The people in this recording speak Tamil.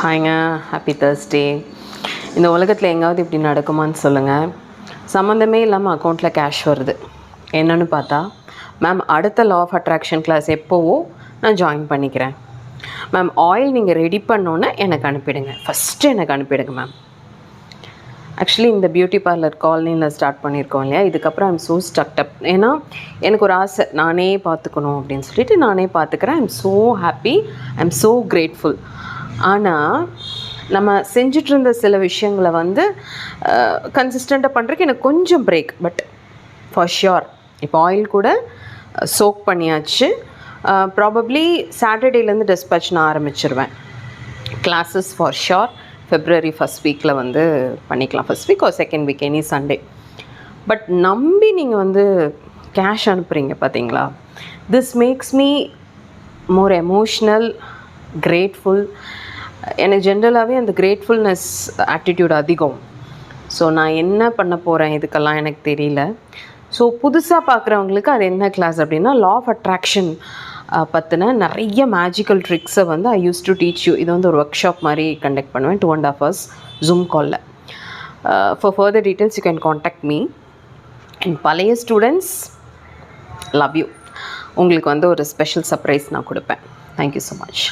ஹாய்ங்க, ஹாப்பி தேர்ஸ்டே. இந்த உலகத்தில் எங்காவது இப்படி நடக்குமான்னு சொல்லுங்கள். சம்மந்தமே இல்லாமல் அக்கௌண்ட்டில் கேஷ் வருது. என்னன்னு பார்த்தா, மேம் அடுத்த லா ஆஃப் அட்ராக்ஷன் கிளாஸ் எப்போவோ நான் ஜாயின் பண்ணிக்கிறேன் மேம். ஆயில் நீங்கள் ரெடி பண்ணோன்னே எனக்கு அனுப்பிடுங்க, ஃபஸ்ட்டு எனக்கு அனுப்பிடுங்க மேம். ஆக்சுவலி இந்த பியூட்டி பார்லர் காலனியில் ஸ்டார்ட் பண்ணியிருக்கோம் இல்லையா, இதுக்கப்புறம் ஐம் ஸோ ஸ்டக்டப். ஏன்னா எனக்கு ஒரு ஆசை, நானே பார்த்துக்கணும் அப்படின்னு சொல்லிட்டு நானே பார்த்துக்கிறேன். I'm so happy, I'm so grateful. ஆனால் நம்ம செஞ்சிட்ருந்த சில விஷயங்களை கன்சிஸ்டண்ட்டாக பண்ணுறதுக்கு எனக்கு கொஞ்சம் பிரேக். பட் ஃபார் ஷியோர் இப்போ ஆயில் கூட சோக் பண்ணியாச்சு. ப்ராபப்ளி சாட்டர்டேலேருந்து டிஸ்பேச் நான் ஆரம்பிச்சிருவேன். Classes for sure February first வீக்கில் பண்ணிக்கலாம். ஃபஸ்ட் வீக் ஒரு second week, any Sunday. But நம்பி நீங்கள் கேஷ் அனுப்புகிறீங்க பார்த்தீங்களா, this makes me more emotional, grateful. எனக்கு ஜென்ரலாகவே அந்த கிரேட்ஃபுல்னஸ் ஆட்டிடியூட் அதிகம். ஸோ நான் என்ன பண்ண போகிறேன் இதுக்கெல்லாம் எனக்கு தெரியல. ஸோ புதுசாக பார்க்குறவங்களுக்கு அது என்ன கிளாஸ் அப்படின்னா, லா ஆஃப் அட்ராக்ஷன் பற்றின நிறைய மேஜிக்கல் ட்ரிக்ஸை I used to teach you. இது ஒரு ஒர்க் ஷாப் மாதிரி கண்டக்ட் பண்ணுவேன் 2.5 hours ஜூம் காலில். For further details you can contact me. And பழைய ஸ்டூடெண்ட்ஸ், லவ் யூ. உங்களுக்கு ஒரு ஸ்பெஷல் சர்ப்ரைஸ் நான் கொடுப்பேன். Thank you so much.